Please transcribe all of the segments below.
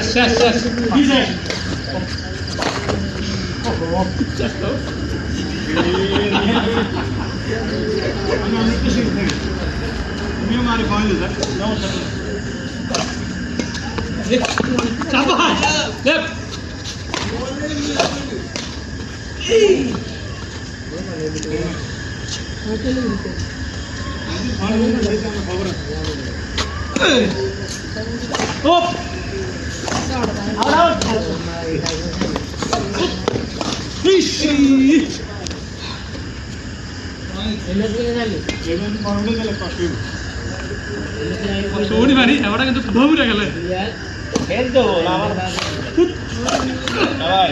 শেষ सोनी मारी एवढा কিন্তু ভূমিটা গেলে হেড দাও আমার ভাই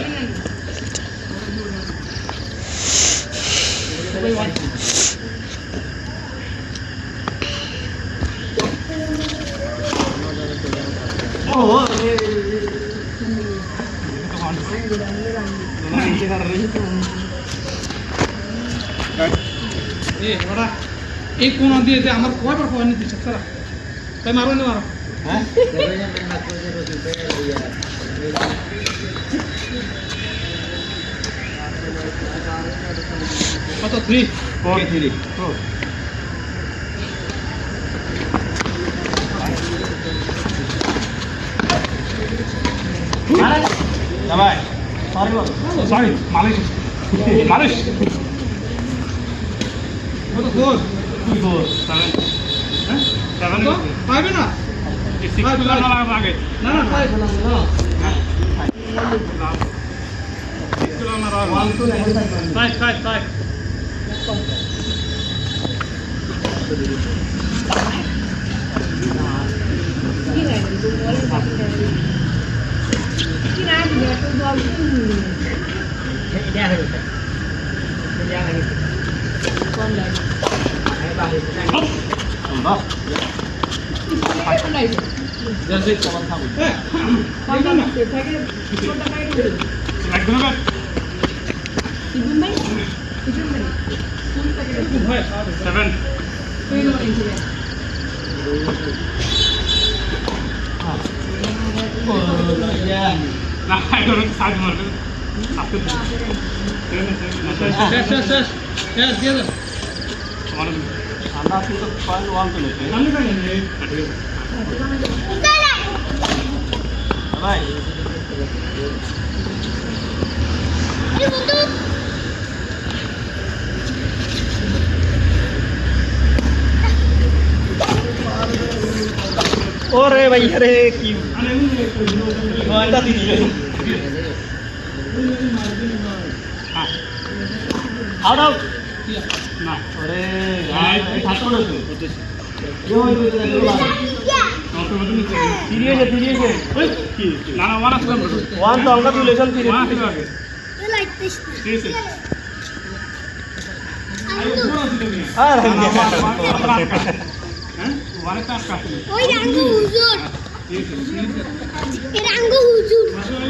ও এবারে এই কোন দিয়ে যে আমার কয়বার পয়েন্ট দিচ্ছে তারা তাই মারো না মারো হ্যাঁ কত 3 4 3 না ভাই সরি মালিশ কত 4 7 7 তো পাইবে না 6 গুলো না লাগে না না 5 গুলো না 6 গুলো না রাখ 1 2 5 ओरे भाई अरे की वाला दी हां आउट आउट ना अरे यार ठाकुर तो यो सीरियस है ओए ना ना वन तो अंका रिलेशन सीरियस ये लाइक दिस सीरियस अरे हैं वन का ओए रंग हुजूर